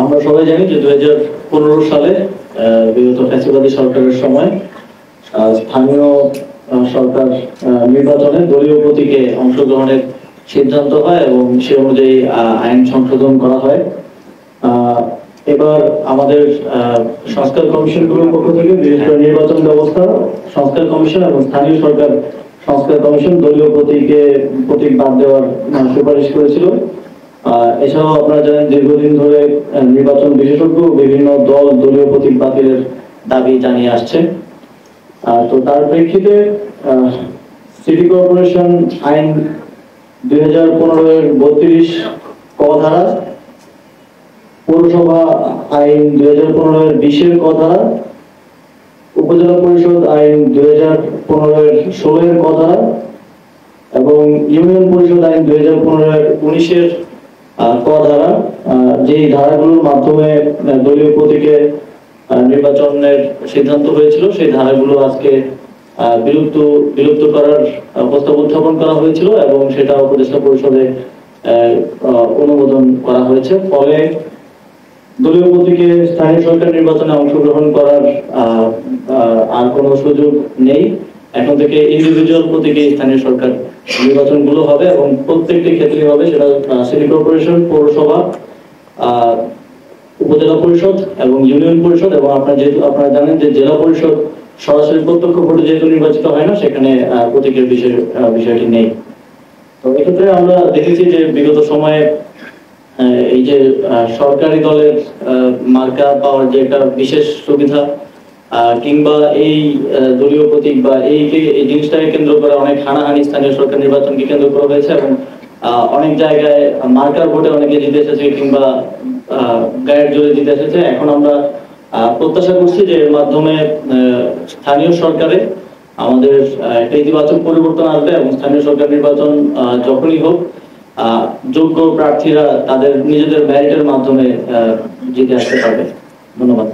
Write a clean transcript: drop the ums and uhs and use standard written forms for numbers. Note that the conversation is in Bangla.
আমরা সবাই জানি যে 2015 সালে বিগত ফ্যাসিবাদী সরকারের সময় স্থানীয় সরকার নির্বাচনে দলীয় প্রতীকে অংশগ্রহণের সিদ্ধান্ত হয় এবং সে অনুযায়ী আইন সংশোধন করা হয়। এবার আমাদের সংস্কার কমিশনগুলোর পক্ষ থেকে বিশেষ করে নির্বাচন ব্যবস্থা সংস্কার কমিশন এবং স্থানীয় সরকার সংস্কার কমিশন দলীয় প্রতীক বাদ দেওয়ার সুপারিশ করেছিল। এছাড়াও আপনারা জানেন দীর্ঘদিন ধরে নির্বাচন বিশেষজ্ঞ বিভিন্ন দল দলীয় প্রতীক বাতিলের দাবি জানিয়ে আসছে। তো তার প্রেক্ষিতে সিটি কর্পোরেশন আইন 2015-এর 32 ক ধারা, পৌরসভা আইন 2015-এর 20-এর ক ধারা, উপজেলা পরিষদ আইন 2015-এর 16-এর ক ধারা এবং ইউনিয়ন পরিষদ আইন 2015-এর 19-এর ক ধারা, যে ধারাগুলোর মাধ্যমে দলীয় প্রতীকে নির্বাচনের সিদ্ধান্ত হয়েছিল সেই ধারাগুলো আজকে বিলুপ্ত করার প্রস্তাব উত্থাপন করা হয়েছিল এবং সেটা উপদেষ্টা পরিষদে অনুমোদন করা হয়েছে। ফলে দলীয় প্রতীকে স্থানীয় সরকার নির্বাচনে অংশগ্রহণ করার আর কোনো সুযোগ নেই। এখন থেকে ইন্ডিভিজুয়াল প্রতীকে স্থানীয় সরকার নির্বাচনগুলো হবে এবং প্রত্যেকটি ক্ষেত্রে হবে, সেটা সিটি কর্পোরেশন, পৌরসভা, উপজেলা পরিষদ এবং ইউনিয়ন পরিষদ। এবং আপনারা জানেন যে জেলা পরিষদ সরাসরি প্রত্যক্ষ ভোটে যেহেতু নির্বাচিত হয় না, সেখানে প্রতীকের বিষয়টি নেই। তো এক্ষেত্রে আমরা দেখেছি যে বিগত সময়ে এই যে সরকারি দলের মার্কা পাওয়ার যে একটা বিশেষ সুবিধা কিংবা এই দলীয় প্রতীক বা এই জিনিসটাকে কেন্দ্র করে অনেক হানাহানি স্থানীয় সরকার নির্বাচনকে কেন্দ্র করা হয়েছে এবং অনেক জায়গায় মার্কার ভোটে অনেকে জিতে এসেছে কিংবা গায়ের জোরে জিতে এসেছে। এখন আমরা প্রত্যাশা করছি যে এর মাধ্যমে স্থানীয় সরকারে আমাদের একটা ইতিবাচক পরিবর্তন আসবে এবং স্থানীয় সরকার নির্বাচন যখনই হোক যোগ্য প্রার্থীরা তাদের নিজেদের মেরিটের মাধ্যমে জিতে আসতে পারবে। ধন্যবাদ।